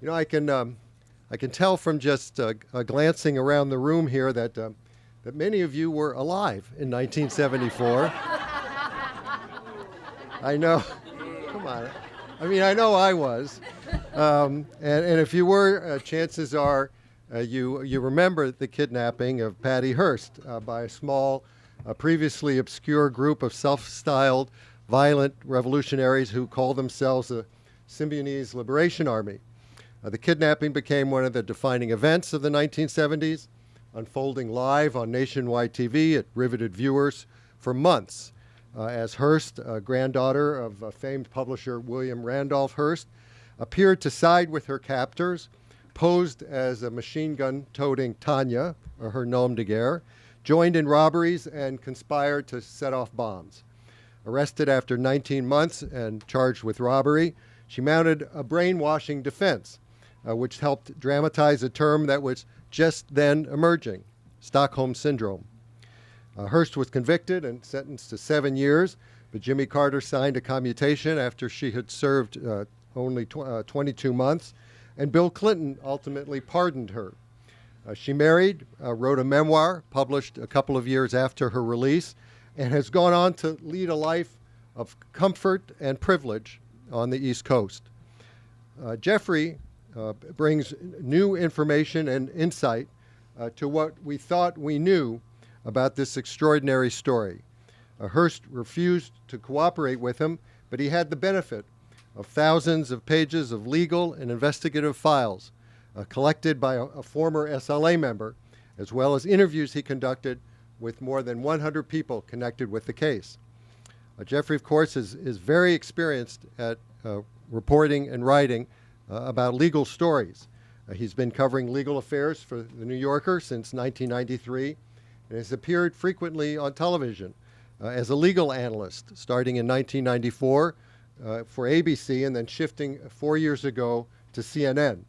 You know, I can tell from just glancing around the room here that that many of you were alive in 1974. I know. Come on. I mean, I know I was. And if you were, chances are you remember the kidnapping of Patty Hearst by a small, previously obscure group of self-styled violent revolutionaries who called themselves the Symbionese Liberation Army. The kidnapping became one of the defining events of the 1970s, unfolding live on nationwide TV. It riveted viewers for months as Hurst, a granddaughter of famed publisher William Randolph Hearst, appeared to side with her captors, posed as a machine gun-toting Tanya, or her nom de guerre, joined in robberies, and conspired to set off bombs. Arrested after 19 months and charged with robbery, she mounted a brainwashing defense, which helped dramatize a term that was just then emerging, Stockholm Syndrome. Hearst was convicted and sentenced to 7 years, but Jimmy Carter signed a commutation after she had served only 22 months, and Bill Clinton ultimately pardoned her. She married, wrote a memoir, published a couple of years after her release, and has gone on to lead a life of comfort and privilege on the East Coast. Jeffrey brings new information and insight to what we thought we knew about this extraordinary story. Hearst refused to cooperate with him, but he had the benefit of thousands of pages of legal and investigative files collected by a former SLA member, as well as interviews he conducted with more than 100 people connected with the case. Jeffrey, of course, is very experienced at reporting and writing about legal stories. He's been covering legal affairs for The New Yorker since 1993 and has appeared frequently on television as a legal analyst, starting in 1994 for ABC and then shifting 4 years ago to CNN.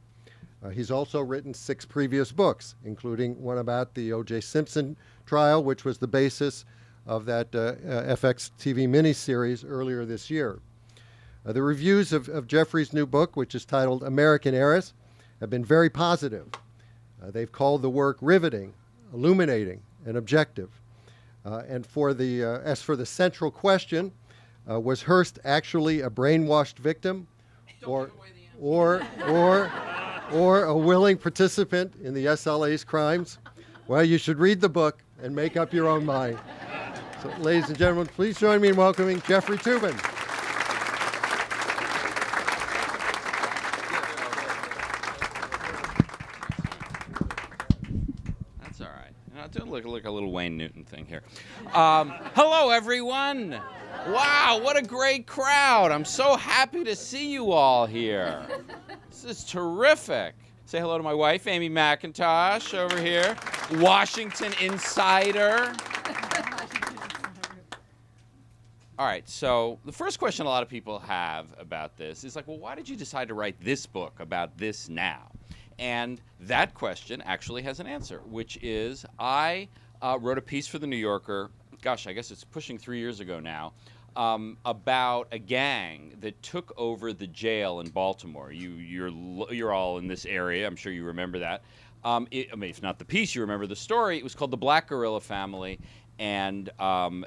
He's also written 6 previous books, including one about the O.J. Simpson trial, which was the basis of that FX TV miniseries earlier this year. The reviews of Jeffrey's new book, which is titled American Heiress, have been very positive. They've called the work riveting, illuminating, and objective. And as for the central question, was Hearst actually a brainwashed victim, or a willing participant in the SLA's crimes? Well, you should read the book and make up your own mind. So, ladies and gentlemen, please join me in welcoming Jeffrey Toobin. That's all right. I'll do look a little Wayne Newton thing here. Hello, everyone. Wow, what a great crowd. I'm so happy to see you all here. This is terrific. Say hello to my wife, Amy McIntosh, over here. Washington Insider. All right, so the first question a lot of people have about this is like, well, why did you decide to write this book about this now? And that question actually has an answer, which is I wrote a piece for The New Yorker, gosh, I guess it's pushing 3 years ago now, about a gang that took over the jail in Baltimore. You're all in this area. I'm sure you remember that. If not the piece, you remember the story. It was called the Black Guerrilla Family, and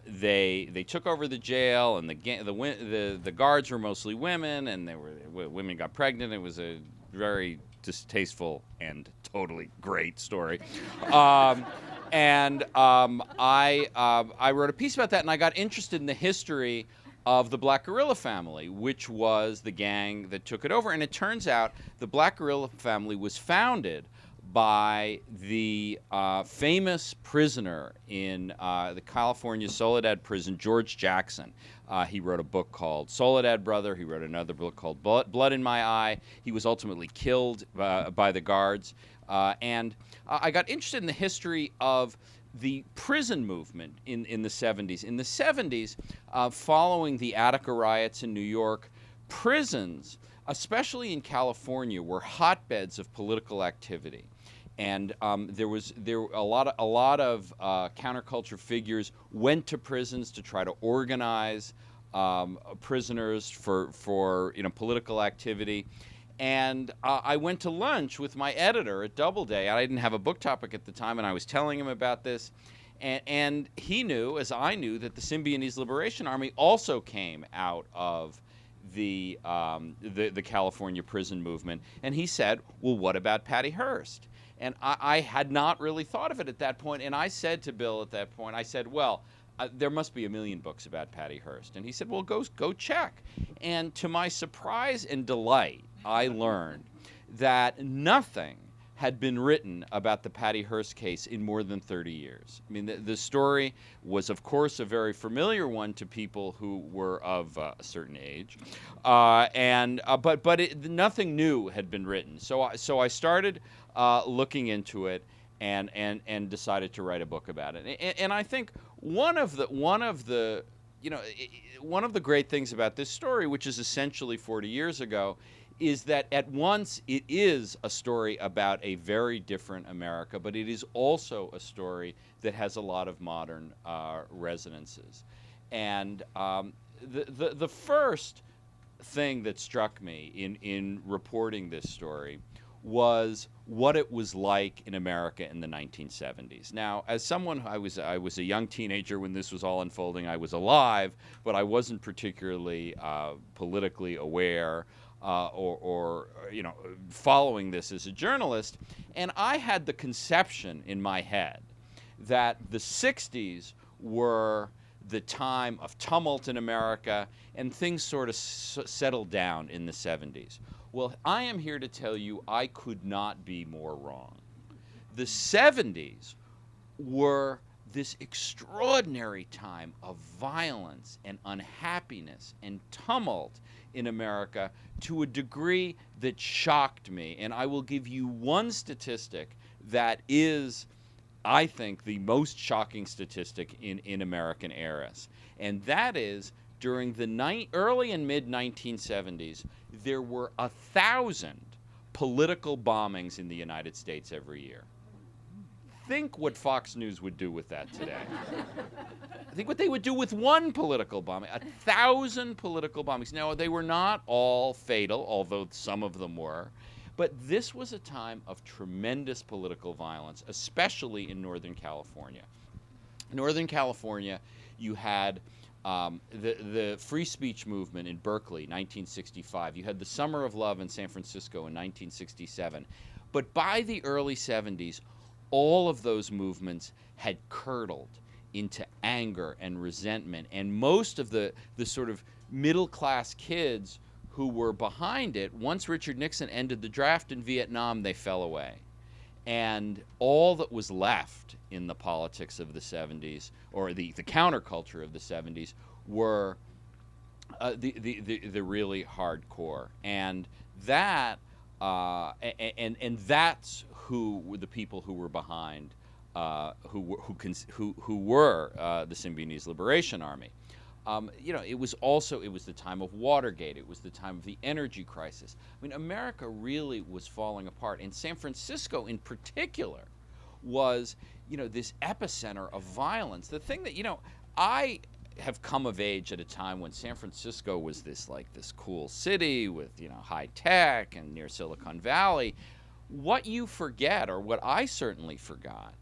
they took over the jail, and the guards were mostly women, and women got pregnant. It was a very distasteful and totally great story. I wrote a piece about that, and I got interested in the history of the Black Guerrilla Family, which was the gang that took it over. And it turns out the Black Guerrilla Family was founded by the famous prisoner in the California Soledad prison, George Jackson. He wrote a book called Soledad Brother. He wrote another book called Blood in My Eye. He was ultimately killed by the guards. And I got interested in the history of the prison movement in the 70s. In the 70s, following the Attica riots in New York, prisons, especially in California, were hotbeds of political activity. And there were a lot of counterculture figures went to prisons to try to organize prisoners for political activity. And I went to lunch with my editor at Doubleday. I didn't have a book topic at the time, and I was telling him about this. And he knew, as I knew, that the Symbionese Liberation Army also came out of the California prison movement. And he said, well, what about Patty Hearst? And I had not really thought of it at that point. And I said to Bill at that point, I said, well, there must be a million books about Patty Hearst. And he said, well, go check. And to my surprise and delight, I learned that nothing had been written about the Patty Hearst case in more than 30 years. I mean, the story was, of course, a very familiar one to people who were of a certain age, but nothing new had been written. So I started looking into it and decided to write a book about it. And I think one of the great things about this story, which is essentially 40 years ago, is that at once it is a story about a very different America, but it is also a story that has a lot of modern resonances. And the first thing that struck me in reporting this story was what it was like in America in the 1970s. Now, as someone, I was a young teenager when this was all unfolding. I was alive, but I wasn't particularly politically aware or following this as a journalist. And I had the conception in my head that the 60s were the time of tumult in America, and things sort of settled down in the 70s. Well, I am here to tell you I could not be more wrong. The 70s were this extraordinary time of violence and unhappiness and tumult in America to a degree that shocked me. And I will give you one statistic that is, I think, the most shocking statistic in American Heiress. And that is, during the early and mid-1970s, there were 1,000 political bombings in the United States every year. Think what Fox News would do with that today. Think what they would do with one political bombing. 1,000 political bombings. Now, they were not all fatal, although some of them were. But this was a time of tremendous political violence, especially in Northern California. Northern California, you had the free speech movement in Berkeley, 1965. You had the Summer of Love in San Francisco in 1967. But by the early 70s, all of those movements had curdled into anger and resentment. And most of the sort of middle-class kids who were behind it, once Richard Nixon ended the draft in Vietnam, they fell away. And all that was left in the politics of the 70s, or the counterculture of the 70s, were the really hardcore. And that and that's who were the people who were behind, who were the Symbionese Liberation Army. It was the time of Watergate. It was the time of the energy crisis. I mean, America really was falling apart, and San Francisco, in particular, was this epicenter of violence. The thing that I have come of age at a time when San Francisco was this cool city with high tech and near Silicon Valley. What you forget, or what I certainly forgot,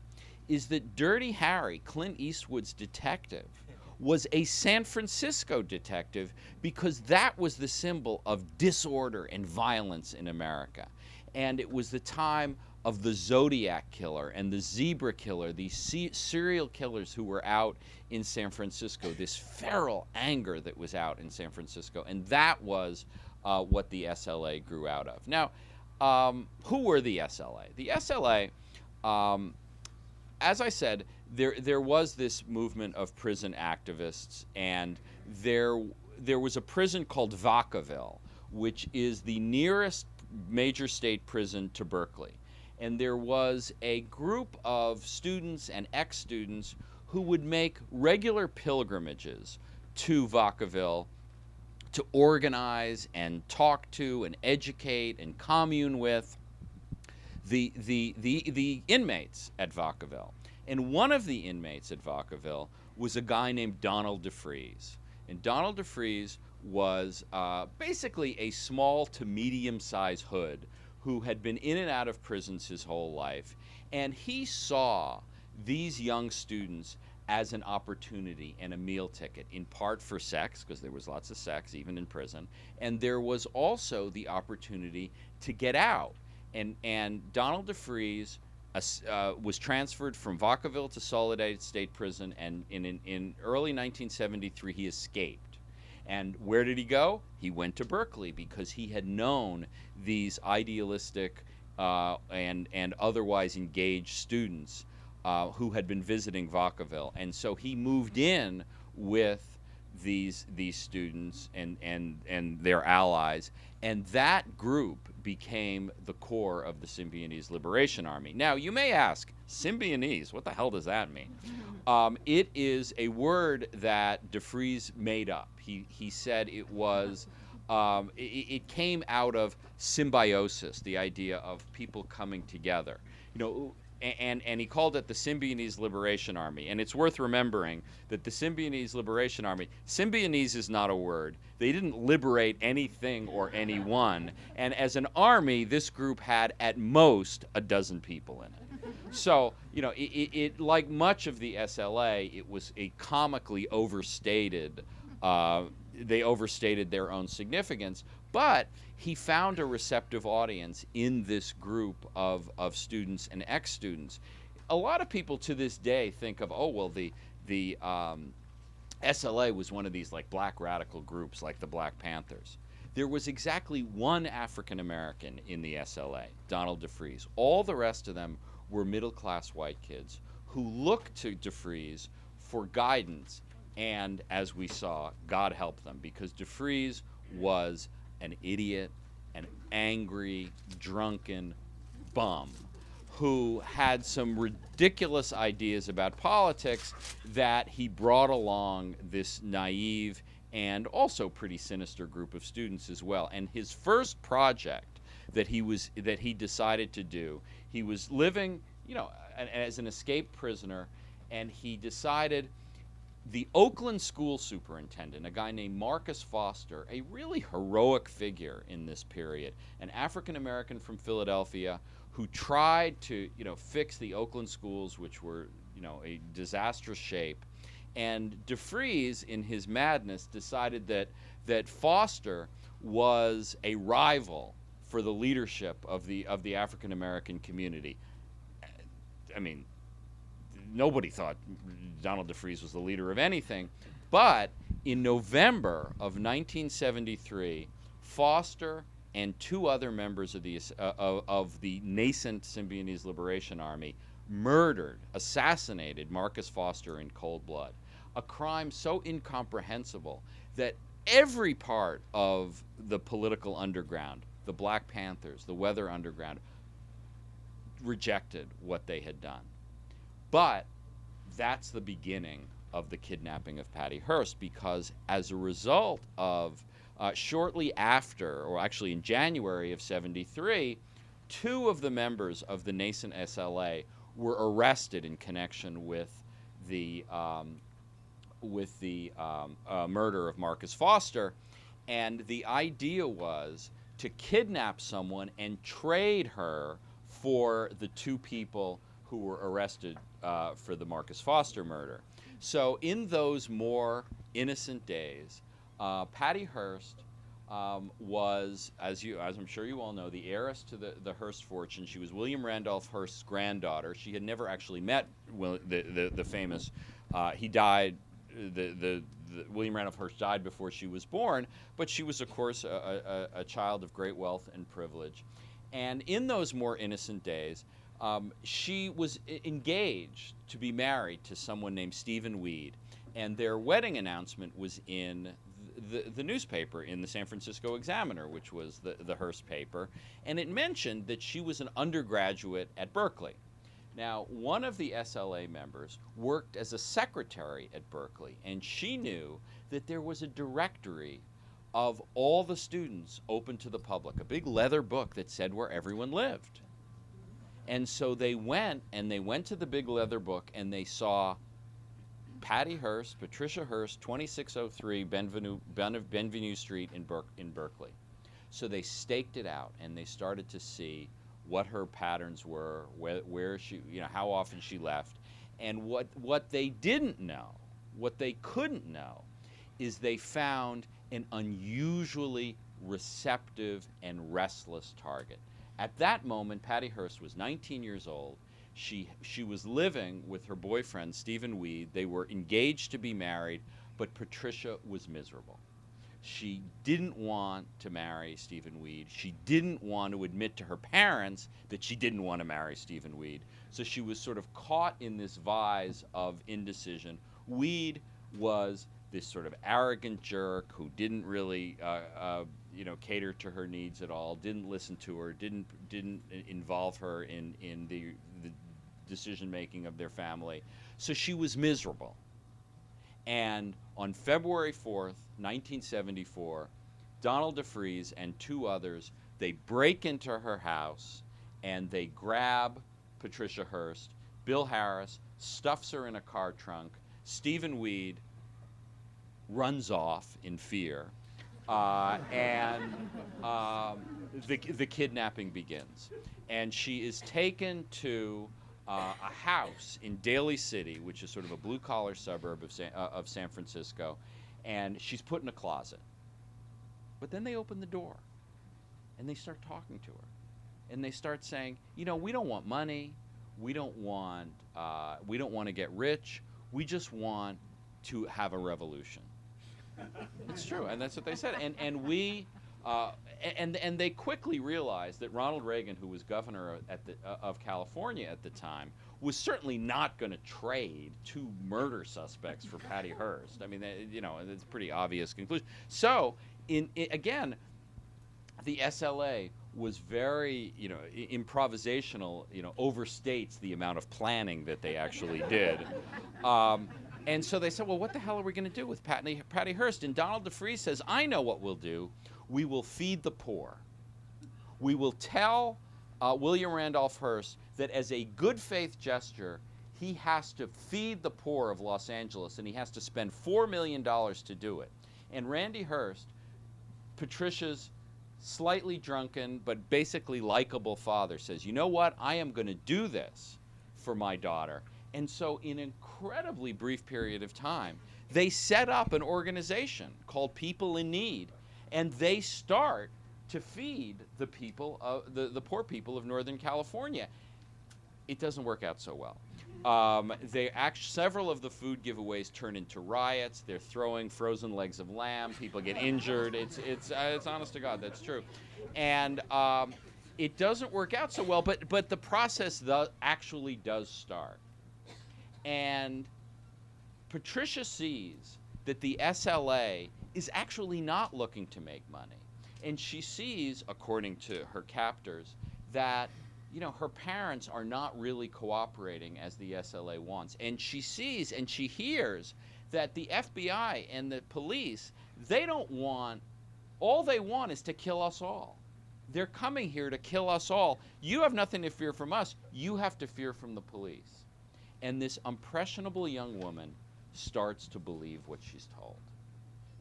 is that Dirty Harry, Clint Eastwood's detective, was a San Francisco detective, because that was the symbol of disorder and violence in America. And it was the time of the Zodiac Killer and the Zebra Killer, these serial killers who were out in San Francisco, this feral anger that was out in San Francisco. And that was what the SLA grew out of. Now, who were the SLA? The SLA, as I said, there was this movement of prison activists, and there was a prison called Vacaville, which is the nearest major state prison to Berkeley. And there was a group of students and ex-students who would make regular pilgrimages to Vacaville to organize and talk to and educate and commune with the inmates at Vacaville. And one of the inmates at Vacaville was a guy named Donald DeFries. And Donald DeFries was basically a small to medium-sized hood who had been in and out of prisons his whole life, and he saw these young students as an opportunity and a meal ticket, in part for sex, because there was lots of sex even in prison, and there was also the opportunity to get out. And Donald DeFreeze was transferred from Vacaville to Soledad State Prison, and in early 1973 he escaped. And where did he go? He went to Berkeley, because he had known these idealistic and otherwise engaged students who had been visiting Vacaville, and so he moved in with these students and their allies, and that group became the core of the Symbionese Liberation Army. Now, you may ask, Symbionese, what the hell does that mean? It is a word that DeFreeze made up. He said it was, it came out of symbiosis, the idea of people coming together. You know, and he called it the Symbionese Liberation Army. And it's worth remembering that the Symbionese Liberation Army, Symbionese is not a word. They didn't liberate anything or anyone. And as an army, this group had at most a dozen people in it. So, you know, it like much of the SLA, it was a comically overstated, they overstated their own significance. But he found a receptive audience in this group of students and ex-students. A lot of people to this day think of, oh, well, the SLA was one of these like black radical groups like the Black Panthers. There was exactly one African American in the SLA, Donald DeFreeze. All the rest of them were middle-class white kids who looked to DeFreeze for guidance, and as we saw, God help them, because DeFreeze was an idiot, an angry, drunken bum who had some ridiculous ideas about politics that he brought along this naive and also pretty sinister group of students as well. And his first project that he decided to do, he was living, you know, as an escaped prisoner, and he decided the Oakland school superintendent, a guy named Marcus Foster, a really heroic figure in this period, an African American from Philadelphia who tried to, you know, fix the Oakland schools, which were, you know, a disastrous shape. And DeFreeze, in his madness, decided that Foster was a rival for the leadership of the African American community. I mean, nobody thought Donald DeFreeze was the leader of anything, but in November of 1973, Foster and two other members of the nascent Symbionese Liberation Army assassinated Marcus Foster in cold blood, a crime so incomprehensible that every part of the political underground, the Black Panthers, the Weather Underground, rejected what they had done. But that's the beginning of the kidnapping of Patty Hearst, because as a result of shortly after, or actually in January of '73, two of the members of the nascent SLA were arrested in connection with the murder of Marcus Foster, and the idea was to kidnap someone and trade her for the two people who were arrested for the Marcus Foster murder. So in those more innocent days, Patty Hearst was, as I'm sure you all know, the heiress to the Hearst fortune. She was William Randolph Hearst's granddaughter. She had never actually met the famous. He died. William Randolph Hearst died before she was born, but she was, of course, a child of great wealth and privilege. And in those more innocent days, she was engaged to be married to someone named Stephen Weed, and their wedding announcement was in the newspaper, in the San Francisco Examiner, which was the Hearst paper, and it mentioned that she was an undergraduate at Berkeley. Now, one of the SLA members worked as a secretary at Berkeley, and she knew that there was a directory of all the students open to the public, a big leather book that said where everyone lived. And so they went to the big leather book, and they saw Patty Hearst, Patricia Hearst, 2603 Benvenue Street in Berkeley. So they staked it out, and they started to see what her patterns were, where she, how often she left. And what they didn't know, what they couldn't know, is they found an unusually receptive and restless target. At that moment, Patty Hearst was 19 years old. She was living with her boyfriend, Stephen Weed. They were engaged to be married, but Patricia was miserable. She didn't want to marry Stephen Weed. She didn't want to admit to her parents that she didn't want to marry Stephen Weed. So she was sort of caught in this vise of indecision. Weed was this sort of arrogant jerk who didn't really cater to her needs at all, didn't listen to her, didn't involve her in the decision making of their family. So she was miserable. And on February 4th, 1974, Donald DeFries and two others, they break into her house and they grab Patricia Hearst. Bill Heiress stuffs her in a car trunk. Stephen Weed runs off in fear. And the kidnapping begins. And she is taken to a house in Daly City, which is sort of a blue-collar suburb of San Francisco, and she's put in a closet. But then they open the door, and they start talking to her, and they start saying, we don't want money, we don't want to get rich, we just want to have a revolution. It's true, and that's what they said. And they quickly realized that Ronald Reagan, who was governor of California at the time, was certainly not going to trade two murder suspects for Patty Hearst. I mean, it's a pretty obvious conclusion. So, again, the SLA was very, improvisational, overstates the amount of planning that they actually did. And so they said, well, what the hell are we going to do with Patty Hearst? And Donald DeFries says, I know what we'll do. We will feed the poor. We will tell William Randolph Hearst that as a good faith gesture, he has to feed the poor of Los Angeles, and he has to spend $4 million to do it. And Randy Hearst, Patricia's slightly drunken but basically likable father, says, you know what? I am going to do this for my daughter. And so in an incredibly brief period of time, they set up an organization called People in Need, and they start to feed the people, the poor people of Northern California. It doesn't work out so well. Several of the food giveaways turn into riots. They're throwing frozen legs of lamb. People get injured. It's honest to God, that's true. And it doesn't work out so well, but the process actually does start. And Patricia sees that the SLA is actually not looking to make money. And she sees, according to her captors, that her parents are not really cooperating as the SLA wants. And she sees and she hears that the FBI and the police, all they want is to kill us all. They're coming here to kill us all. You have nothing to fear from us. You have to fear from the police. And this impressionable young woman starts to believe what she's told.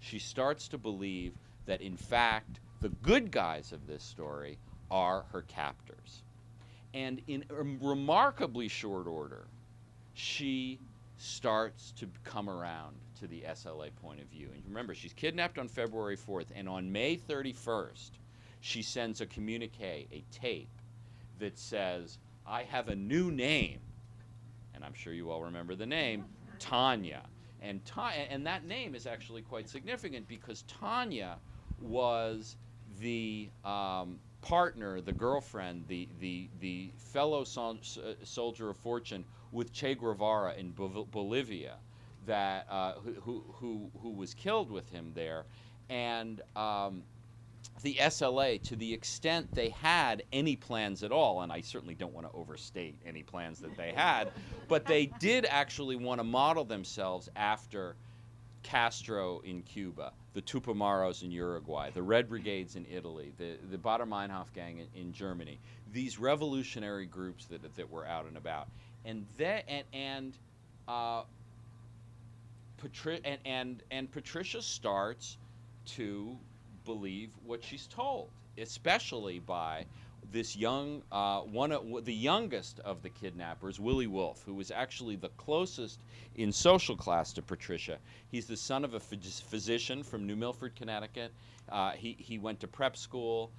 She starts to believe that, in fact, the good guys of this story are her captors. And in a remarkably short order, she starts to come around to the SLA point of view. And remember, she's kidnapped on February 4th, and on May 31st, she sends a communique, a tape, that says, I have a new name. And I'm sure you all remember the name, Tanya. And that name is actually quite significant because Tanya was the partner, the girlfriend, the fellow soldier of fortune with Che Guevara in Bolivia, that who was killed with him there. And the SLA, to the extent they had any plans at all, and I certainly don't want to overstate any plans that they had, but they did actually want to model themselves after Castro in Cuba, the Tupamaros in Uruguay, the Red Brigades in Italy, the Baader-Meinhof gang in Germany, these revolutionary groups that were out and about. And Patricia starts to believe what she's told, especially by this young, the youngest of the kidnappers, Willie Wolfe, who was actually the closest in social class to Patricia. He's the son of a physician from New Milford, Connecticut. He went to prep school.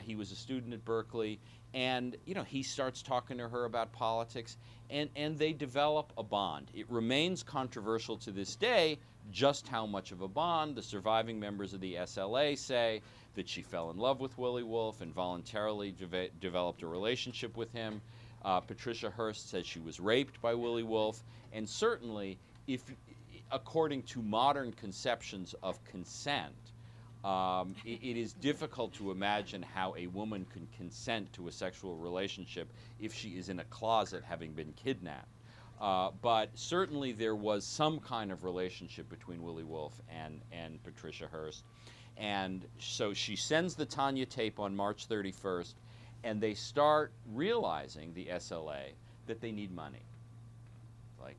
He was a student at Berkeley. And, he starts talking to her about politics, and they develop a bond. It remains controversial to this day just how much of a bond. The surviving members of the SLA say that she fell in love with Willie Wolfe and voluntarily developed a relationship with him. Patricia Hearst says she was raped by Willie Wolfe. And certainly, according to modern conceptions of consent, it is difficult to imagine how a woman can consent to a sexual relationship if she is in a closet having been kidnapped. But certainly there was some kind of relationship between Willie Wolfe and Patricia Hearst. And so she sends the Tanya tape on March 31st, and they start realizing, the SLA, that they need money. Like,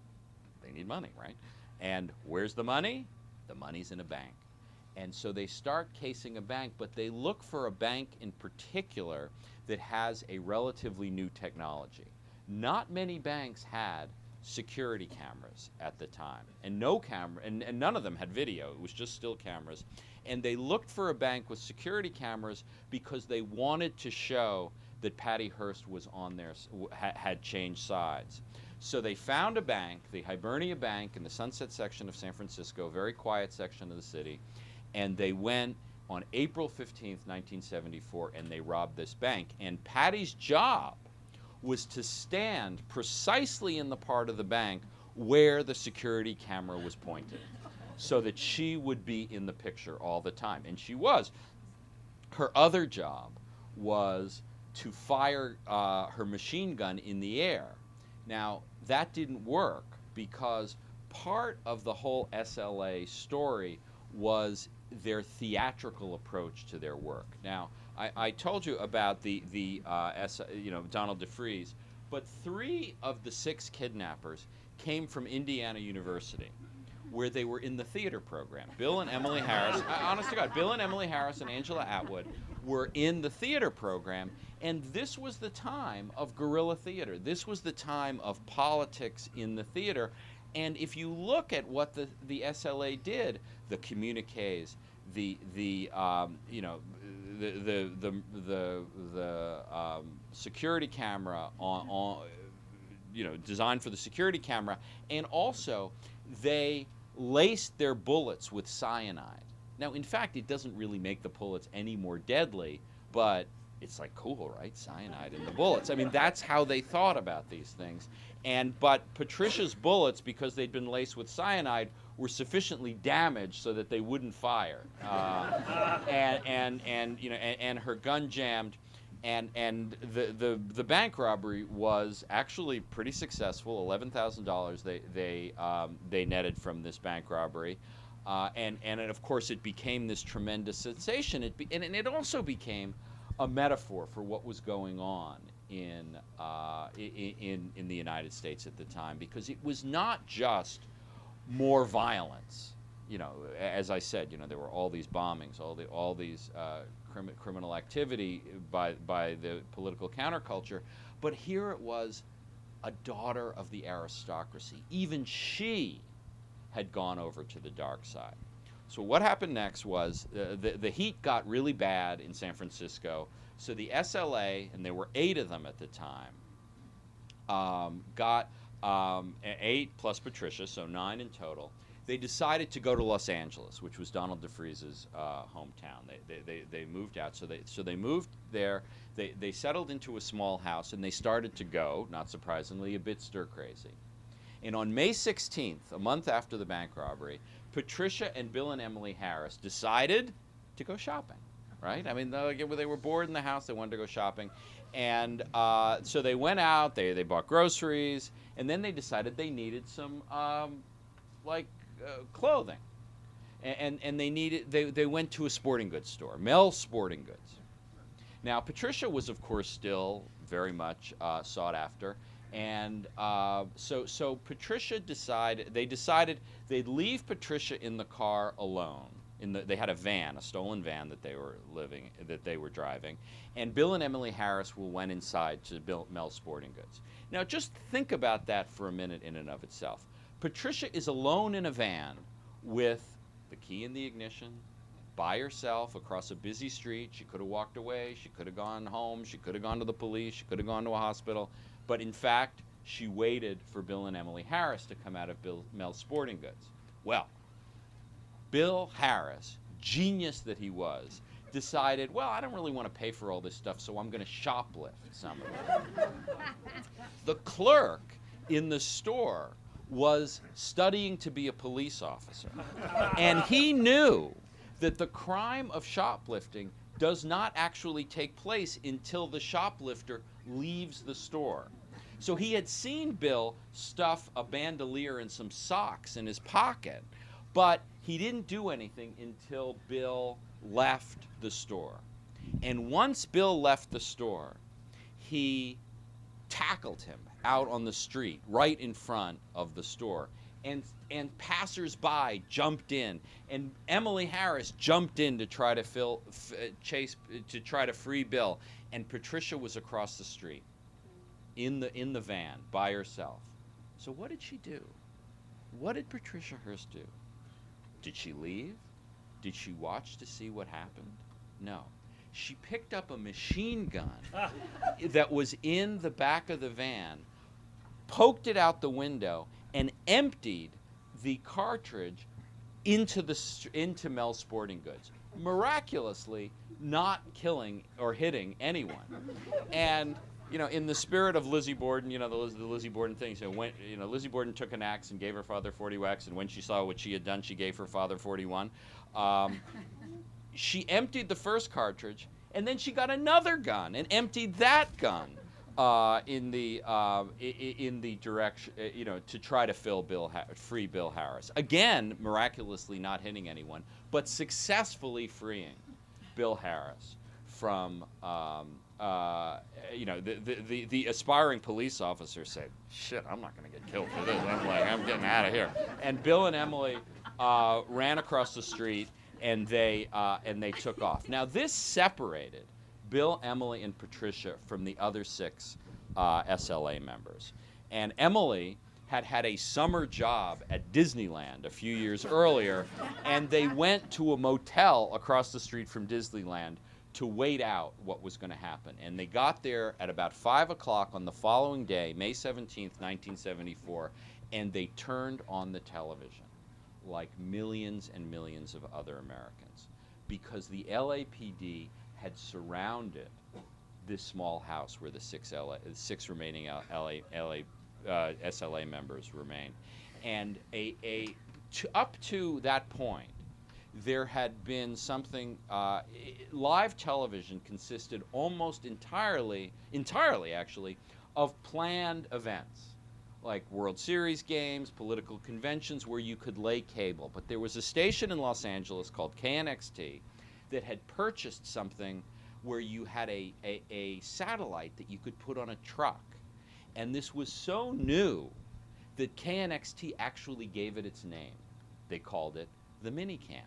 they need money, right? And where's the money? The money's in a bank. And so they start casing a bank, but they look for a bank in particular that has a relatively new technology. Not many banks had security cameras at the time, and none of them had video. It was just still cameras. And they looked for a bank with security cameras because they wanted to show that Patty Hearst was on there, had changed sides. So they found a bank, the Hibernia Bank in the Sunset section of San Francisco, a very quiet section of the city, and they went on April 15th, 1974, and they robbed this bank. And Patty's job was to stand precisely in the part of the bank where the security camera was pointed, so that she would be in the picture all the time. And she was. Her other job was to fire her machine gun in the air. Now, that didn't work because part of the whole SLA story was their theatrical approach to their work. Now, I told you about Donald DeFreeze, but 3 of the 6 kidnappers came from Indiana University, where they were in the theater program. Bill and Emily Harris, honest to God, Bill and Emily Harris and Angela Atwood were in the theater program, and this was the time of guerrilla theater. This was the time of politics in the theater. And if you look at what the SLA did, the communiques, the security camera designed for the security camera, and also they laced their bullets with cyanide. Now, in fact, it doesn't really make the bullets any more deadly, but it's like cool, right? Cyanide in the bullets. I mean, that's how they thought about these things. But Patricia's bullets, because they'd been laced with cyanide, were sufficiently damaged so that they wouldn't fire, and her gun jammed, and the bank robbery was actually pretty successful. $11,000 they netted from this bank robbery, and of course it became this tremendous sensation. And it also became a metaphor for what was going on in the United States at the time, because it was not just more violence. As I said, there were all these bombings, all these criminal activity by the political counterculture, but here it was a daughter of the aristocracy. Even she had gone over to the dark side. So what happened next was the heat got really bad in San Francisco. So the SLA, and there were 8 of them at the time, got 8 plus Patricia, so 9 in total. They decided to go to Los Angeles, which was Donald DeFreeze's hometown. They moved out, so they moved there. They settled into a small house, and they started to go, not surprisingly, a bit stir crazy. And on May 16th, a month after the bank robbery, Patricia and Bill and Emily Harris decided to go shopping. Right? I mean, they were bored in the house. They wanted to go shopping. And so they went out. They bought groceries. And then they decided they needed some, clothing. And they went to a sporting goods store, Mel's Sporting Goods. Now, Patricia was, of course, still very much sought after. And so Patricia decided they'd leave Patricia in the car alone. They had a van, a stolen van that they were driving, and Bill and Emily Heiress went inside to Mel's Sporting Goods. Now, just think about that for a minute in and of itself. Patricia is alone in a van with the key in the ignition, by herself across a busy street. She could have walked away. She could have gone home. She could have gone to the police. She could have gone to a hospital. But in fact, she waited for Bill and Emily Heiress to come out of Mel's Sporting Goods. Well, Bill Heiress, genius that he was, decided, well, I don't really want to pay for all this stuff, so I'm going to shoplift some of it. The clerk in the store was studying to be a police officer. And he knew that the crime of shoplifting does not actually take place until the shoplifter leaves the store. So he had seen Bill stuff a bandolier and some socks in his pocket, but he didn't do anything until Bill left the store. And once Bill left the store, he tackled him out on the street right in front of the store. And passers-by jumped in, and Emily Heiress jumped in to try to try to free Bill, and Patricia was across the street in the van by herself. So what did she do? What did Patricia Hearst do? Did she leave? Did she watch to see what happened? No. She picked up a machine gun that was in the back of the van, poked it out the window, and emptied the cartridge into Mel's Sporting Goods, miraculously not killing or hitting anyone. And in the spirit of Lizzie Borden, the Lizzie Borden thing. So when Lizzie Borden took an axe and gave her father 40 whacks, and when she saw what she had done, she gave her father 41. She emptied the first cartridge, and then she got another gun and emptied that gun. In the direction, to try to free Bill Heiress. Again, miraculously not hitting anyone, but successfully freeing Bill Heiress from, the aspiring police officer said, "Shit, I'm not going to get killed for this. I'm getting out of here." And Bill and Emily ran across the street, and they took off. Now, this separated Bill, Emily, and Patricia from the other 6 SLA members. And Emily had a summer job at Disneyland a few years earlier, and they went to a motel across the street from Disneyland to wait out what was going to happen. And they got there at about 5 o'clock on the following day, May 17th, 1974, and they turned on the television like millions and millions of other Americans, because the LAPD had surrounded this small house where the 6 remaining SLA members remained. And up to that point, there had been something, live television consisted almost entirely actually, of planned events, like World Series games, political conventions where you could lay cable. But there was a station in Los Angeles called KNXT that had purchased something where you had a satellite that you could put on a truck. And this was so new that KNXT actually gave it its name. They called it the Minicam,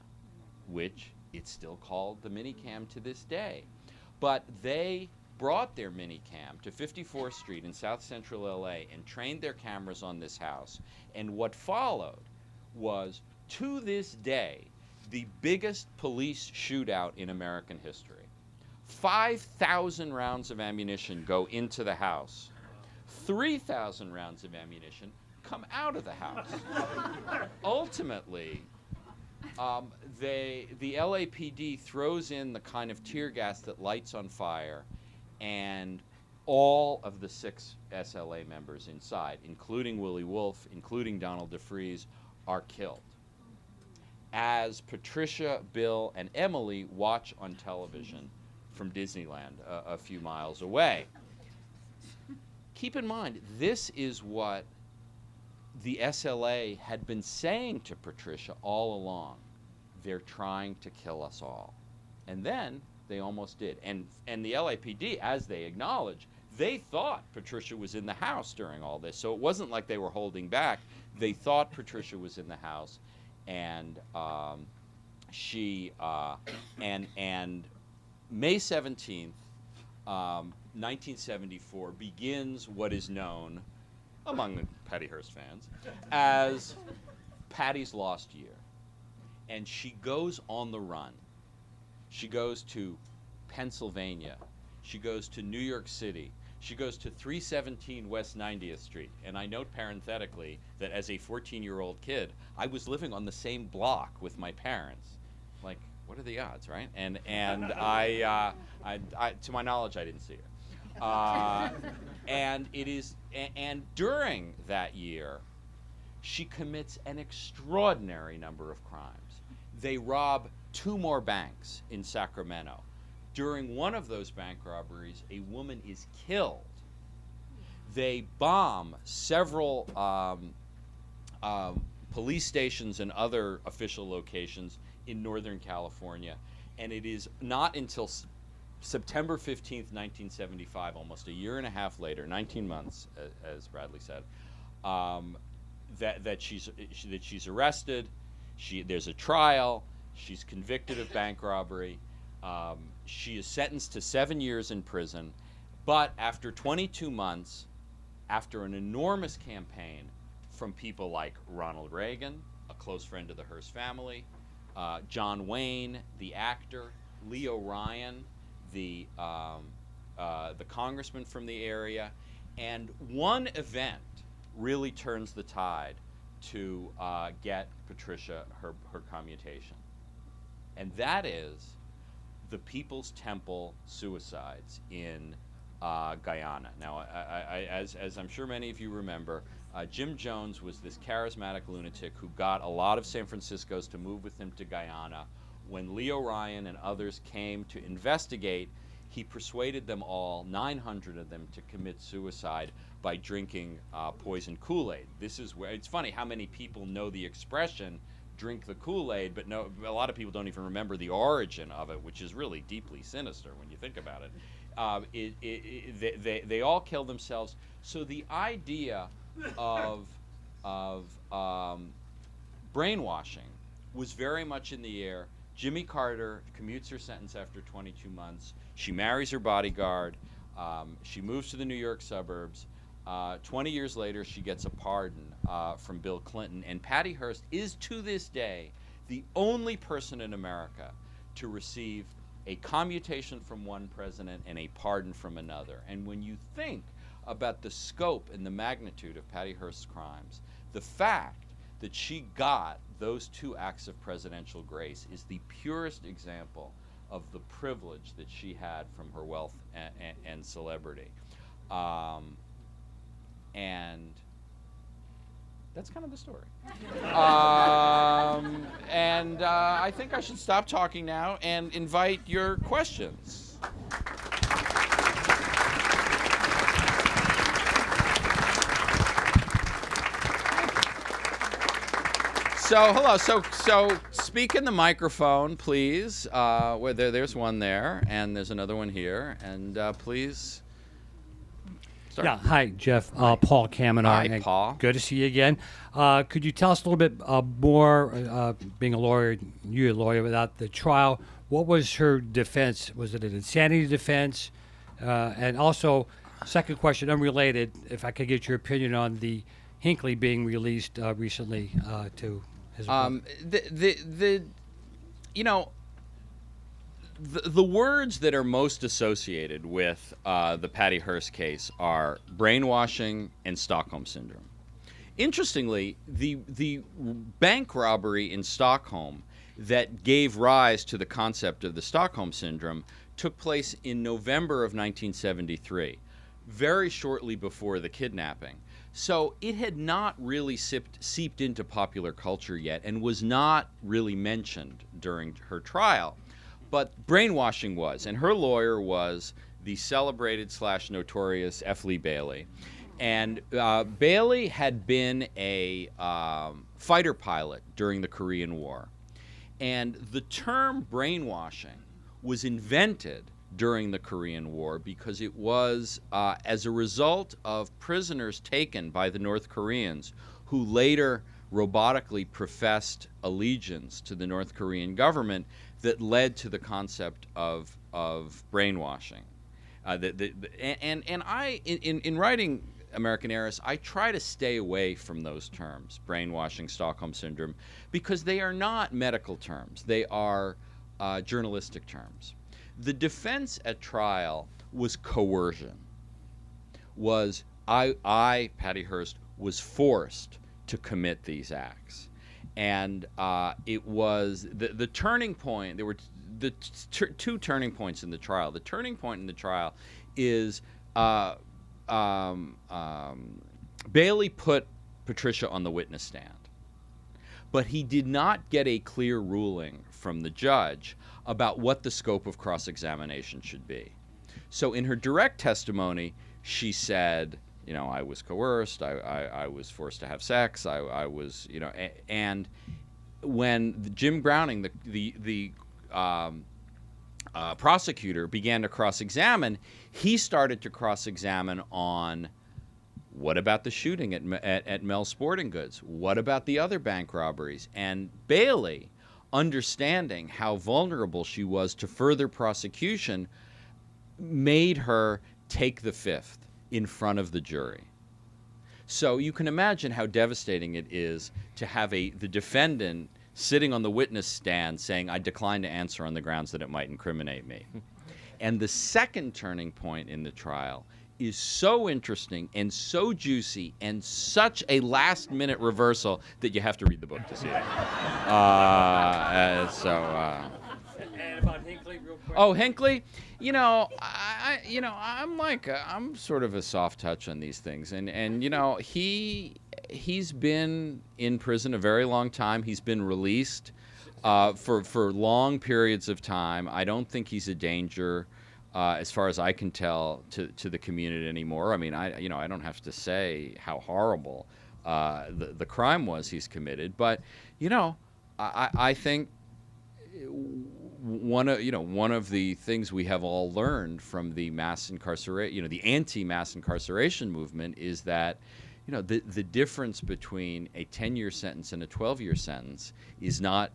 which it's still called the Minicam to this day. But they brought their Minicam to 54th Street in South Central LA and trained their cameras on this house. And what followed was, to this day, the biggest police shootout in American history. 5,000 rounds of ammunition go into the house. 3,000 rounds of ammunition come out of the house. Ultimately, the LAPD throws in the kind of tear gas that lights on fire, and all of the 6 SLA members inside, including Willie Wolfe, including Donald DeFreeze, are killed, as Patricia, Bill, and Emily watch on television from Disneyland a few miles away. Keep in mind, this is what the SLA had been saying to Patricia all along. They're trying to kill us all. And then they almost did. And the LAPD, as they acknowledge, they thought Patricia was in the house during all this. So it wasn't like they were holding back. They thought Patricia was in the house, and and May 17th, 1974 begins what is known among the Patty Hearst fans as Patty's Lost Year. And she goes on the run. She goes to Pennsylvania. She goes to New York City. She goes to 317 West 90th Street. And I note parenthetically that as a 14-year-old kid, I was living on the same block with my parents. Like, what are the odds, right? And I to my knowledge, I didn't see her. And during that year, she commits an extraordinary number of crimes. They rob 2 more banks in Sacramento. During one of those bank robberies, a woman is killed. They bomb several police stations and other official locations in Northern California. And it is not until September 15th, 1975, almost a year and a half later, 19 months, as Bradley said, that she's arrested. There's a trial. She's convicted of bank robbery. She is sentenced to 7 years in prison. But after 22 months, after an enormous campaign from people like Ronald Reagan, a close friend of the Hearst family, John Wayne, the actor, Leo Ryan, the congressman from the area, and one event really turns the tide to get Patricia her commutation, and that is the People's Temple suicides in Guyana. Now, as I'm sure many of you remember, Jim Jones was this charismatic lunatic who got a lot of San Franciscos to move with him to Guyana. When Leo Ryan and others came to investigate, he persuaded them all, 900 of them, to commit suicide by drinking poison Kool-Aid. This is where it's funny how many people know the expression "drink the Kool-Aid," but a lot of people don't even remember the origin of it, which is really deeply sinister when you think about it. They all killed themselves. So the idea of brainwashing was very much in the air. Jimmy Carter commutes her sentence after 22 months. She marries her bodyguard. She moves to the New York suburbs. 20 years later, she gets a pardon from Bill Clinton. And Patty Hearst is, to this day, the only person in America to receive a commutation from one president and a pardon from another. And when you think about the scope and the magnitude of Patty Hearst's crimes, the fact that she got those 2 acts of presidential grace is the purest example of the privilege that she had from her wealth and celebrity. And that's kind of the story. And I think I should stop talking now and invite your questions. So hello. So speak in the microphone, please. There's one there, and there's another one here, and please. Start. Yeah. Hi, Jeff. Paul Kamenar. Hi, Paul. Good to see you again. Could you tell us a little bit more, being a lawyer, you a lawyer, about the trial? What was her defense? Was it an insanity defense? And also, second question, unrelated, if I could get your opinion on the Hinckley being released recently to his The words that are most associated with the Patty Hearst case are brainwashing and Stockholm syndrome. Interestingly, the bank robbery in Stockholm that gave rise to the concept of the Stockholm syndrome took place in November of 1973, very shortly before the kidnapping. So it had not really seeped into popular culture yet and was not really mentioned during her trial. But brainwashing was, and her lawyer was the celebrated / notorious F. Lee Bailey. And Bailey had been a fighter pilot during the Korean War. And the term brainwashing was invented during the Korean War, because it was as a result of prisoners taken by the North Koreans who later robotically professed allegiance to the North Korean government that led to the concept of brainwashing. And I, in writing American Heiress, I try to stay away from those terms, brainwashing, Stockholm Syndrome, because they are not medical terms. They are journalistic terms. The defense at trial was coercion. I, Patty Hearst, was forced to commit these acts. And it was the turning point. There were two turning points in the trial. The turning point in the trial is Bailey put Patricia on the witness stand, but he did not get a clear ruling from the judge about what the scope of cross-examination should be. So in her direct testimony, she said, I was coerced, I was forced to have sex, I was, and when Jim Browning, the prosecutor, began to cross-examine, he started to cross-examine on, what about the shooting at Mel's Sporting Goods? What about the other bank robberies? And Bailey, understanding how vulnerable she was to further prosecution, made her take the fifth in front of the jury. So you can imagine how devastating it is to have the defendant sitting on the witness stand saying, I decline to answer on the grounds that it might incriminate me. And the second turning point in the trial is so interesting and so juicy and such a last-minute reversal that you have to read the book to see it. And about Hinckley, real quick. Oh, Hinckley, I'm sort of a soft touch on these things, and he's been in prison a very long time. He's been released for long periods of time. I don't think he's a danger, as far as I can tell, to the community anymore. I mean, I don't have to say how horrible the crime was he's committed, but I think one of the things we have all learned from the mass incarceration, the anti-mass incarceration movement, is that the difference between a 10-year sentence and a 12-year sentence is not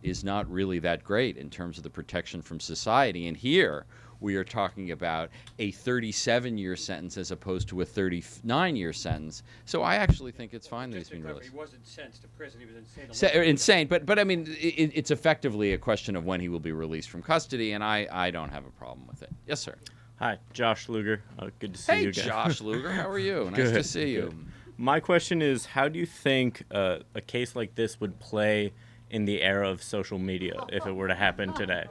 really that great in terms of the protection from society. And here we are talking about a 37-year sentence as opposed to a 39-year sentence. So I actually think it's fine that he's been released. He wasn't sentenced to prison. He was insane. Insane, but I mean, it's effectively a question of when he will be released from custody, and I don't have a problem with it. Yes, sir. Hi, Josh Luger. Good to see you again. Hey, Josh Luger. How are you? Nice to see you. My question is, how do you think a case like this would play in the era of social media if it were to happen today?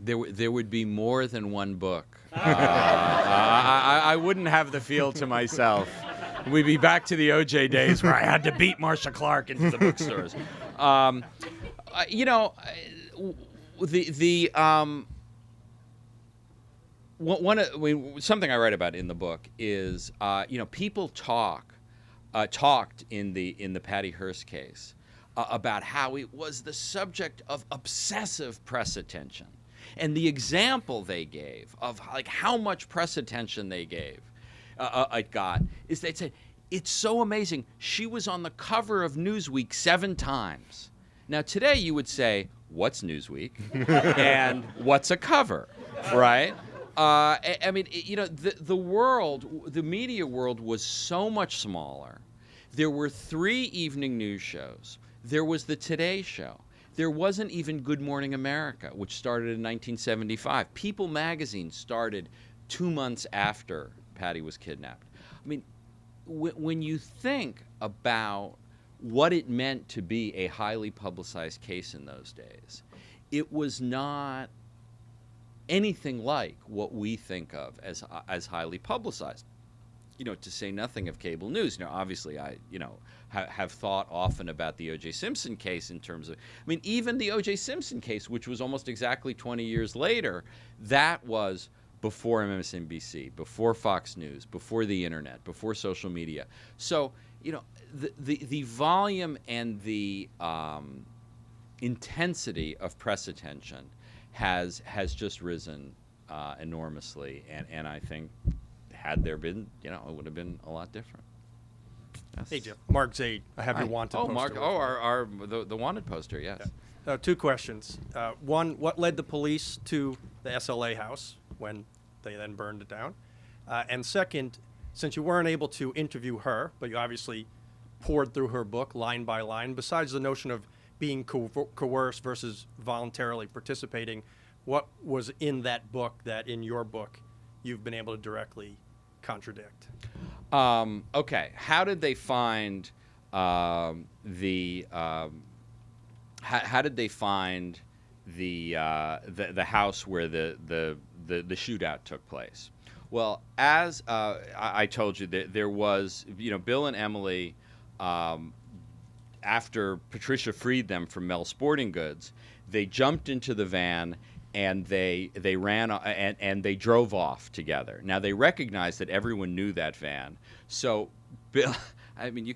There would be more than one book. I wouldn't have the field to myself. We'd be back to the OJ days where I had to beat Marcia Clark into the bookstores. Something I write about in the book is people talked in the Patty Hearst case about how it was the subject of obsessive press attention. And the example they gave of how much press attention they got is they said, it's so amazing. She was on the cover of Newsweek 7 times. Now today you would say, what's Newsweek? And what's a cover, right? The media world was so much smaller. There were 3 evening news shows. There was the Today Show. There wasn't even Good Morning America, which started in 1975. People magazine started 2 months after Patty was kidnapped. I mean, when you think about what it meant to be a highly publicized case in those days, it was not anything like what we think of as highly publicized. To say nothing of cable news. Now, obviously, I have thought often about the O.J. Simpson case in terms of, even the O.J. Simpson case, which was almost exactly 20 years later, that was before MSNBC, before Fox News, before the internet, before social media. So, the volume and the intensity of press attention has just risen enormously, and I think had there been, it would have been a lot different. Yes. Hey, Jeff. Mark Zaid. I have your wanted poster. Mark. with Oh, me. the wanted poster. Yes. Yeah. 2 questions. One, what led the police to the SLA house when they then burned it down? And second, since you weren't able to interview her, but you obviously poured through her book line by line, besides the notion of being coerced versus voluntarily participating, what was in that book that in your book you've been able to directly contradict? Okay. How did they find How did they find the house where the shootout took place? Well, as I told you, there was, Bill and Emily, after Patricia freed them from Mel's Sporting Goods, they jumped into the van and they ran and they drove off together. Now they recognized that everyone knew that van, so Bill. I mean,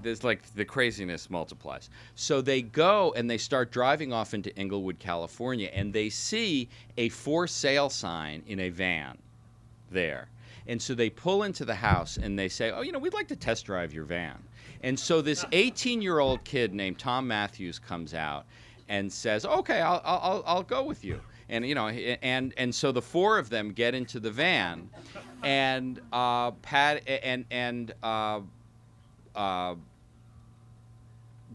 there's like the craziness multiplies. So they go and they start driving off into Inglewood, California, and they see a for sale sign in a van there. And so they pull into the house and they say, oh, we'd like to test drive your van. And so this 18-year-old kid named Tom Matthews comes out and says, okay, I'll go with you. And and so the 4 of them get into the van, and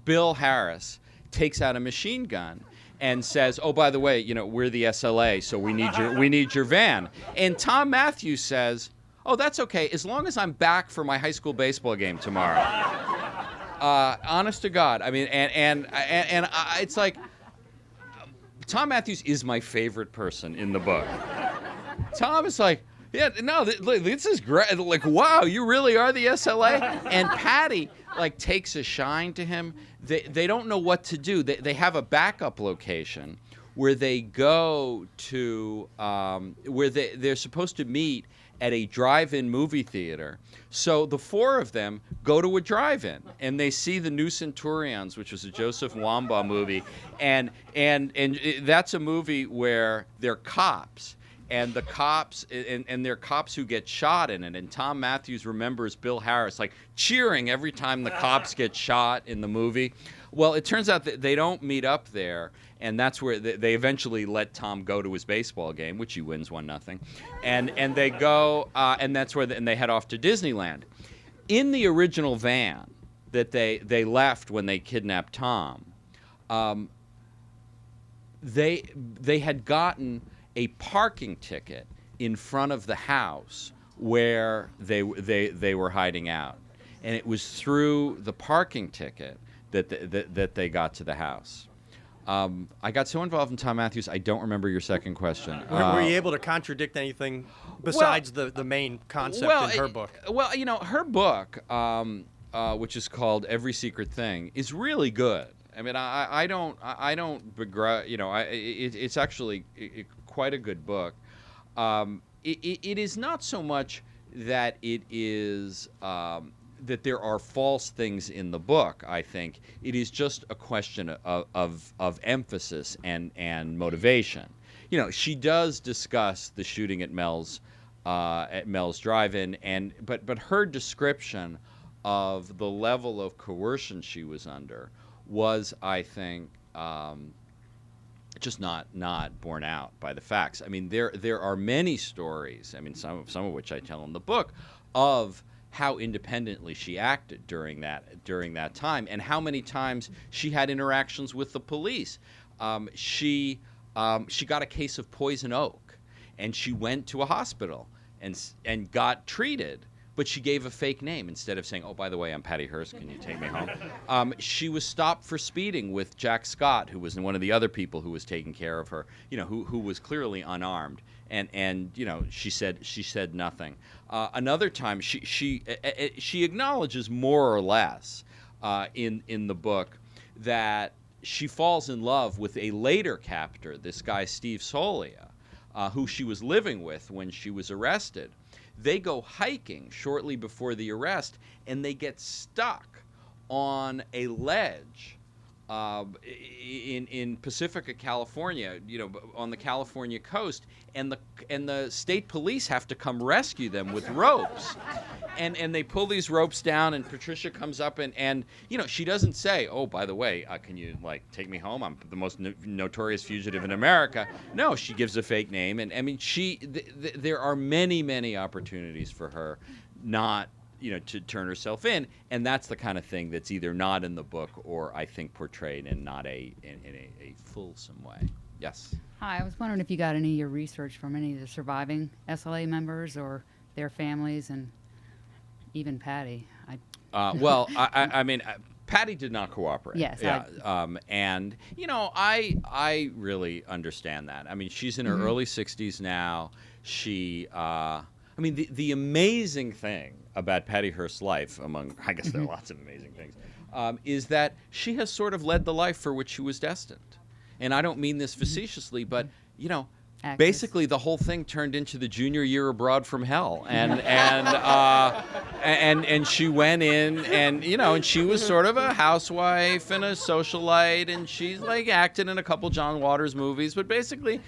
Bill Heiress takes out a machine gun and says, "Oh, by the way, we're the SLA, so we need your van." And Tom Matthews says, "Oh, that's okay, as long as I'm back for my high school baseball game tomorrow." Honest to God, I mean, and it's like, Tom Matthews is my favorite person in the book. Tom is like, yeah, no, this is great. Like, wow, you really are the SLA? And Patty, takes a shine to him. They don't know what to do. They have a backup location where they go to, where they're supposed to meet at a drive-in movie theater. So the 4 of them go to a drive-in and they see The New Centurions, which was a Joseph Wamba movie, and that's a movie where they're cops. And the cops, and they're cops who get shot in it. And Tom Matthews remembers Bill Heiress cheering every time the cops get shot in the movie. Well, it turns out that they don't meet up there, and that's where they eventually let Tom go to his baseball game, which he wins 1-0, and they go, and that's where and they head off to Disneyland. In the original van that they left when they kidnapped Tom, they had gotten a parking ticket in front of the house where they were hiding out, and it was through the parking ticket that they got to the house. I got so involved in Tom Matthews, I don't remember your second question. Were you able to contradict anything besides the main concept in her book? Well, her book, which is called Every Secret Thing, is really good. I mean, I don't begrudge. It's actually quite a good book. It is not so much that it is that there are false things in the book. I think it is just a question of emphasis and motivation. She does discuss the shooting at Mel's drive-in, but her description of the level of coercion she was under was, I think, just not borne out by the facts. I mean, there are many stories. I mean, some of which I tell in the book, of how independently she acted during that time, and how many times she had interactions with the police. She got a case of poison oak, and she went to a hospital and got treated. But she gave a fake name instead of saying, "Oh, by the way, I'm Patty Hearst. Can you take me home?" She was stopped for speeding with Jack Scott, who was one of the other people who was taking care of her, who was clearly unarmed, and she said nothing. Another time, she acknowledges more or less in the book that she falls in love with a later captor, this guy Steve Solia, who she was living with when she was arrested. They go hiking shortly before the arrest, and they get stuck on a ledge in Pacifica, California, on the California coast, and the state police have to come rescue them with ropes, and they pull these ropes down, and Patricia comes up and she doesn't say, oh, by the way, can you take me home? I'm the most notorious fugitive in America. No, she gives a fake name, and I mean there are many opportunities for her not to turn herself in, and that's the kind of thing that's either not in the book or I think portrayed in not in a fulsome way. Yes. Hi, I was wondering if you got any of your research from any of the surviving SLA members or their families, and even Patty. Well, I mean, Patty did not cooperate. Yes. Yeah. And I really understand that. I mean, she's in her early 60s now. She. I mean, the amazing thing about Patty Hearst's life, I guess there are lots of amazing things, is that she has sort of led the life for which she was destined. And I don't mean this facetiously, but, Actress. basically the whole thing turned into the junior year abroad from hell. And she went in and she was sort of a housewife and a socialite, and she's acted in a couple John Waters movies, but basically,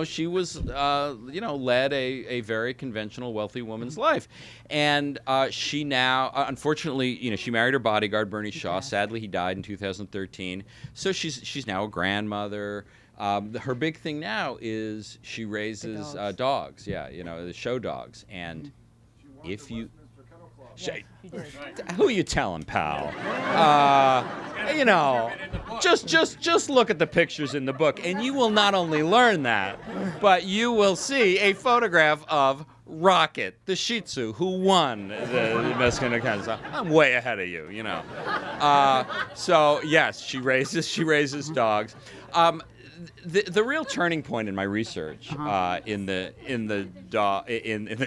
she was, led a very conventional wealthy woman's life. And she now, unfortunately, she married her bodyguard, Bernie Shaw. Sadly, he died in 2013. So she's now a grandmother. Her big thing now is she raises dogs. Yeah, the show dogs. And if you... Who you telling, pal? Just look at the pictures in the book, and you will not only learn that, but you will see a photograph of Rocket, the Shih Tzu, who won the best kind of stuff. I'm way ahead of you, So yes, she raises dogs. The real turning point in my research in the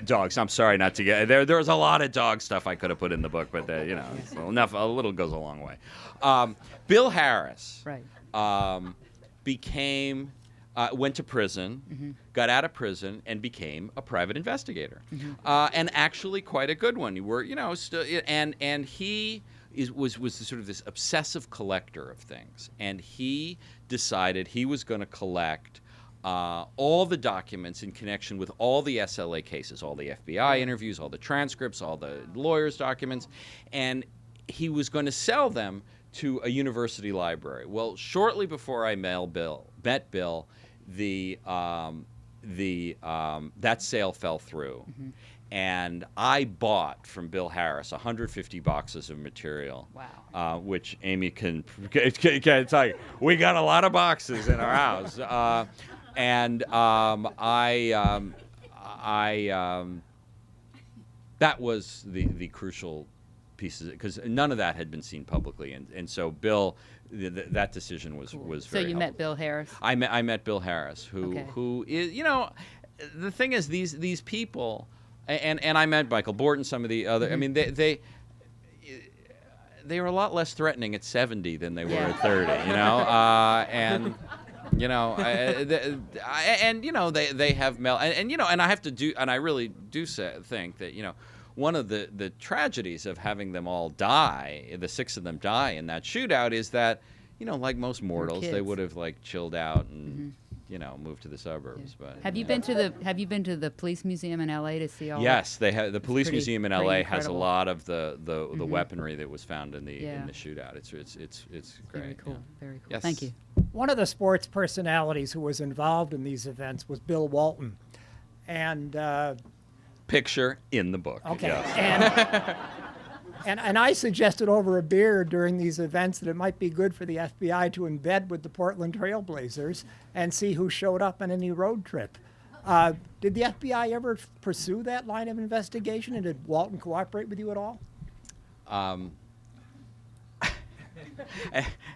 dogs. I'm sorry not to get there. There was a lot of dog stuff I could have put in the book, but enough. A little goes a long way. Bill Heiress went to prison, got out of prison, and became a private investigator, and actually quite a good one. He was sort of this obsessive collector of things, and he decided he was going to collect all the documents in connection with all the SLA cases, all the FBI interviews, all the transcripts, all the lawyers' documents, and he was going to sell them to a university library. Well, shortly before I met Bill, that sale fell through. And I bought from Bill Heiress 150 boxes of material. Wow. Which Amy can tell you. We got a lot of boxes in our house. That was the crucial pieces, because none of that had been seen publicly. And so Bill, that decision was very So you helpful. met Bill Heiress? I met Bill Heiress, who is, the thing is, these people... And I met Michael Borton, some of the other. I mean, they were a lot less threatening at 70 than they were at 30. They have and I have to do, and I really do think that one of the tragedies of having them all die, the 6 of them die in that shootout, is that like most mortals, they would have chilled out and. Moved to the suburbs. But Have you been to the police museum in LA to see all? Yes, they have. The police museum in LA has a incredible. lot of the weaponry that was found in the shootout. It's great. Very cool. Very cool. Yes. Thank you. One of the sports personalities who was involved in these events was Bill Walton. And Picture in the book. okay. Yes. And I suggested over a beer during these events that it might be good for the FBI to embed with the Portland Trailblazers and see who showed up on any road trip. Did the FBI ever pursue that line of investigation, and did Walton cooperate with you at all?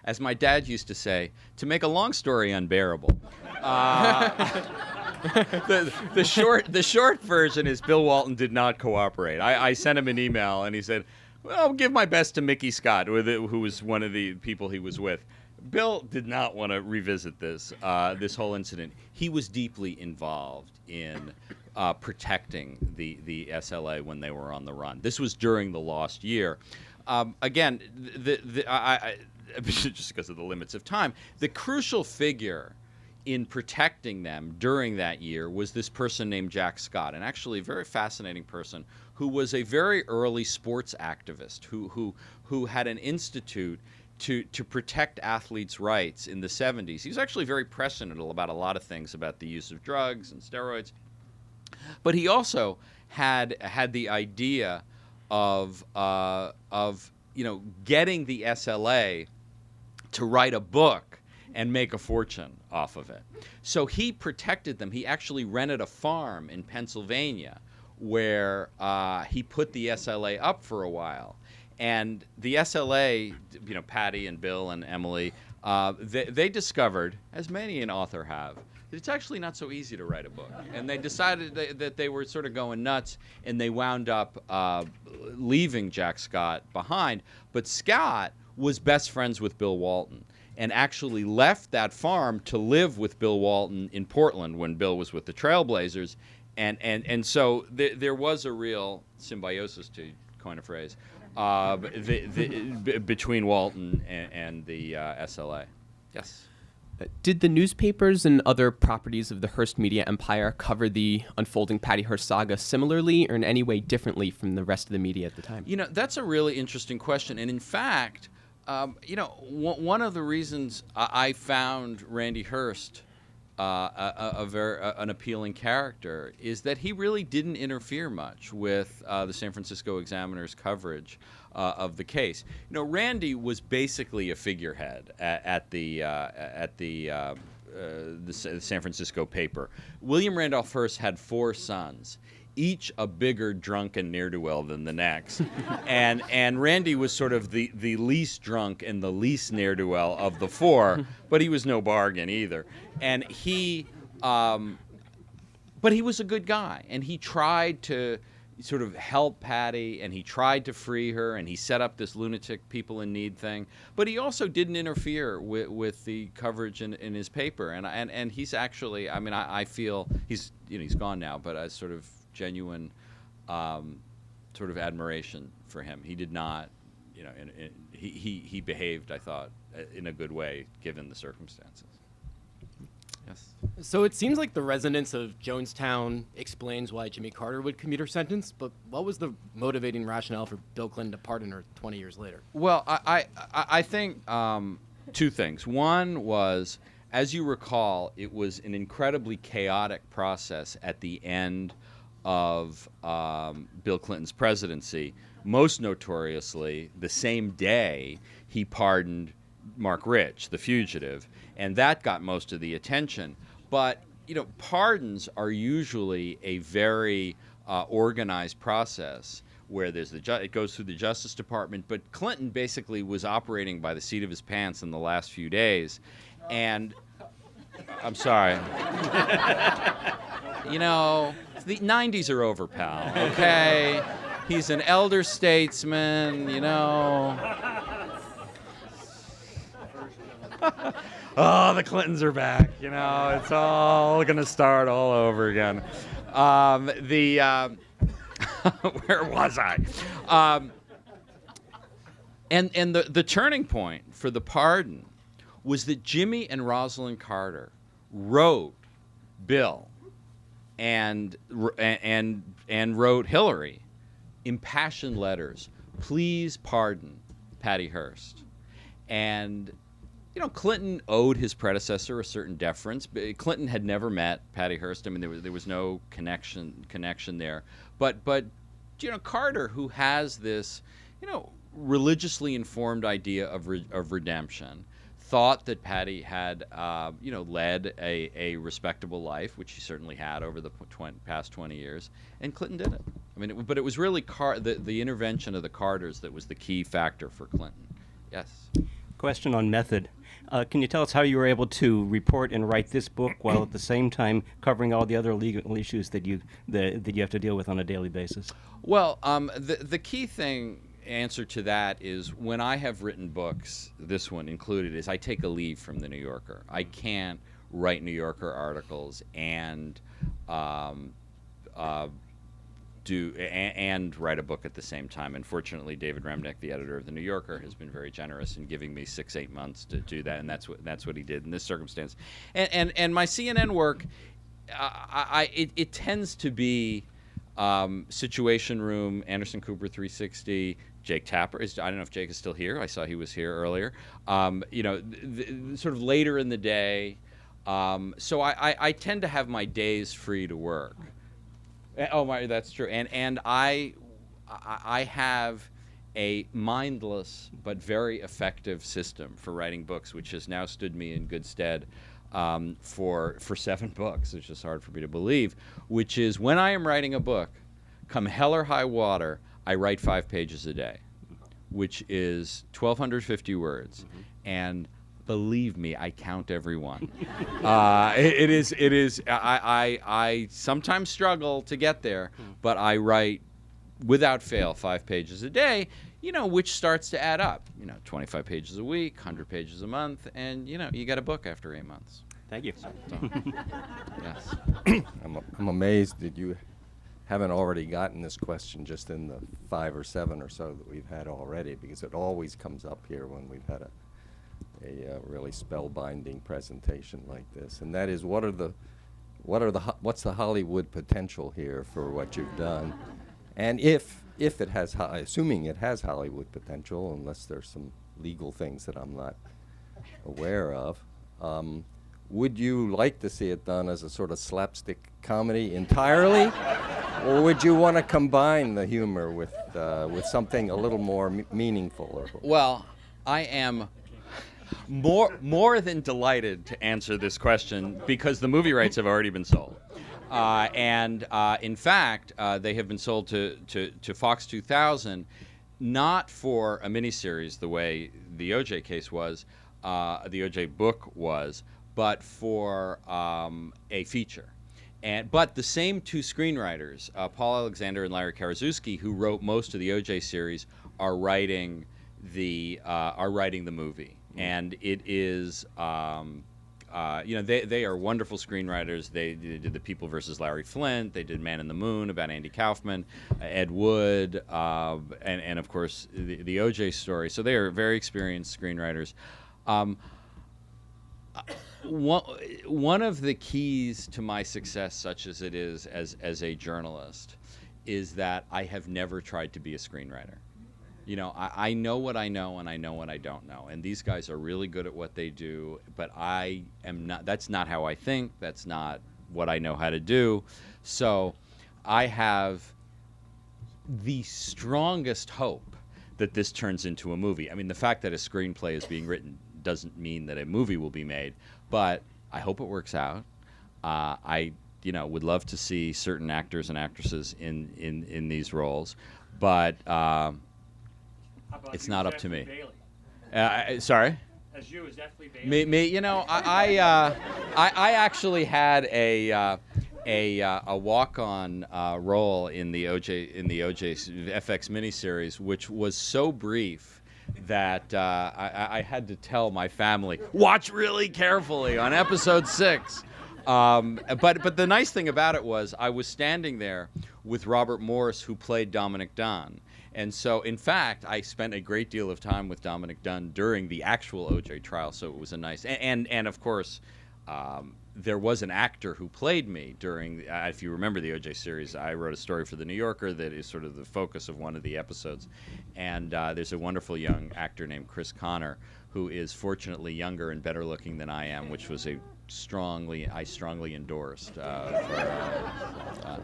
As my dad used to say, to make a long story unbearable. The short version is Bill Walton did not cooperate. I sent him an email, and he said, well, I'll give my best to Mickey Scott, who was one of the people he was with. Bill did not want to revisit this whole incident. He was deeply involved in protecting the SLA when they were on the run. This was during the lost year. Again, just because of the limits of time. The crucial figure in protecting them during that year was this person named Jack Scott, and actually a very fascinating person who was a very early sports activist who had an institute to protect athletes' rights in the 70s. He was actually very prescient about a lot of things about the use of drugs and steroids. But he also had the idea of getting the SLA to write a book and make a fortune off of it. So he protected them. He actually rented a farm in Pennsylvania where he put the SLA up for a while. And the SLA, Patty and Bill and Emily, they discovered, as many an author have, that it's actually not so easy to write a book. And they decided that they were sort of going nuts, and they wound up leaving Jack Scott behind. But Scott was best friends with Bill Walton and actually left that farm to live with Bill Walton in Portland when Bill was with the Trailblazers. And so there was a real symbiosis, to coin a phrase, between Walton and the SLA. Yes. Did the newspapers and other properties of the Hearst media empire cover the unfolding Patty Hearst saga similarly or in any way differently from the rest of the media at the time? That's a really interesting question. And in fact, one of the reasons I found Randy Hearst an appealing character is that he really didn't interfere much with the San Francisco Examiner's coverage of the case. Randy was basically a figurehead at the San Francisco paper. William Randolph Hearst had 4 sons, each a bigger drunken ne'er-do-well than the next. and Randy was sort of the least drunk and the least ne'er-do-well of the 4, but he was no bargain either. And but he was a good guy, and he tried to sort of help Patty, and he tried to free her, and he set up this lunatic people in need thing. But he also didn't interfere with the coverage in his paper. And he's actually, I feel he's gone now, but I sort of genuine sort of admiration for him. He did not, he behaved, I thought, in a good way given the circumstances. Yes. So it seems like the resonance of Jonestown explains why Jimmy Carter would commute her sentence, but what was the motivating rationale for Bill Clinton to pardon her 20 years later? Well, I think 2 things. One was, as you recall, it was an incredibly chaotic process at the end of Bill Clinton's presidency. Most notoriously, the same day he pardoned Mark Rich, the fugitive, and that got most of the attention. But pardons are usually a very organized process where there's it goes through the Justice Department. But Clinton basically was operating by the seat of his pants in the last few days, and I'm sorry. The 90s are over, pal. Okay, he's an elder statesman. Oh, the Clintons are back. It's all going to start all over again. Where was I? And the turning point for the pardon was that Jimmy and Rosalind Carter wrote Bill and wrote Hillary impassioned letters. Please pardon Patty Hearst. And Clinton owed his predecessor a certain deference. Clinton had never met Patty Hearst. There was no connection there. But Carter, who has this religiously informed idea of redemption, thought that Patty had led a respectable life, which she certainly had over the past 20 years, and Clinton did it. But it was really the intervention of the Carters that was the key factor for Clinton. Yes. Question on method. Can you tell us how you were able to report and write this book while at the same time covering all the other legal issues that you have to deal with on a daily basis? Well, the key answer to that is when I have written books, this one included, is I take a leave from the New Yorker. I can't write New Yorker articles and and write a book at the same time. And fortunately, David Remnick, the editor of The New Yorker, has been very generous in giving me 6-8 months to do that, and that's what he did in this circumstance. And my CNN work, it tends to be Situation Room, Anderson Cooper 360. Jake Tapper I don't know if Jake is still here. I saw he was here earlier. Sort of later in the day. So I tend to have my days free to work. That's true. And I have a mindless but very effective system for writing books, which has now stood me in good stead for 7 books, which is hard for me to believe, which is when I am writing a book, come hell or high water, I write 5 pages a day, which is 1,250 words. Mm-hmm. And believe me, I count every one. It is. I sometimes struggle to get there, but I write without fail 5 pages a day, which starts to add up. 25 pages a week, 100 pages a month, and you got a book after 8 months. Thank you. So, yes. I'm amazed that you haven't already gotten this question just in the 5 or 7 or so that we've had already, because it always comes up here when we've had a really spellbinding presentation like this, and that is what's the Hollywood potential here for what you've done, and if it has, assuming it has Hollywood potential, unless there's some legal things that I'm not aware of, would you like to see it done as a sort of slapstick comedy entirely, or would you want to combine the humor with something a little more meaningful? Well, I am more than delighted to answer this question because the movie rights have already been sold. In fact, they have been sold to Fox 2000, not for a miniseries the way the O.J. case was, the O.J. book was, but for a feature. But the same 2 screenwriters, Paul Alexander and Larry Karaszewski, who wrote most of the O.J. series, are writing the movie. And it is, they are wonderful screenwriters. They did The People versus Larry Flint. They did Man in the Moon about Andy Kaufman, Ed Wood, and of course the O.J. story. So they are very experienced screenwriters. One of the keys to my success, such as it is as a journalist, is that I have never tried to be a screenwriter. I know what I know and I know what I don't know. And these guys are really good at what they do, but I am not. That's not how I think. That's not what I know how to do. So I have the strongest hope that this turns into a movie. I mean, the fact that a screenplay is being written doesn't mean that a movie will be made, but I hope it works out. I would love to see certain actors and actresses in these roles, but it's not up to me. Sorry? As you, as F. Lee Bailey. Me. I actually had a walk-on role in the OJ FX miniseries, which was so brief that I had to tell my family, watch really carefully on episode 6. But the nice thing about it was I was standing there with Robert Morse, who played Dominic Dunn. And so, in fact, I spent a great deal of time with Dominic Dunn during the actual O.J. trial, so it was a nice... And of course, there was an actor who played me during... if you remember the O.J. series, I wrote a story for The New Yorker that is sort of the focus of one of the episodes. And there's a wonderful young actor named Chris Connor, who is fortunately younger and better looking than I am, which was I strongly endorsed. How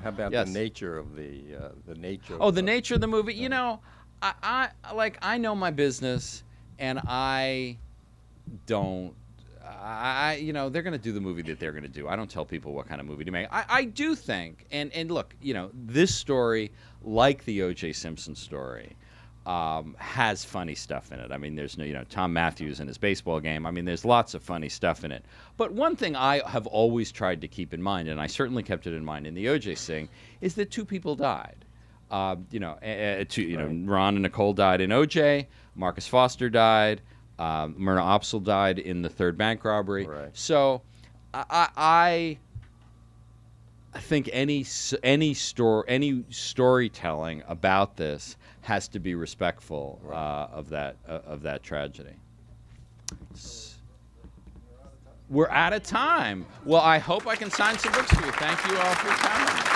about yes. the nature of the nature? The nature of the movie. I know my business, and I don't. They're going to do the movie that they're going to do. I don't tell people what kind of movie to make. I do think, and look, this story, like the O.J. Simpson story, has funny stuff in it. I mean, there's Tom Matthews and his baseball game. I mean, there's lots of funny stuff in it. But one thing I have always tried to keep in mind, and I certainly kept it in mind in the O.J. thing, is that 2 people died. Ron and Nicole died in O.J. Marcus Foster died. Myrna Opsel died in the 3rd bank robbery. Right. So I I think any storytelling about this has to be respectful of that tragedy. We're out of time. Well, I hope I can sign some books for you. Thank you all for coming.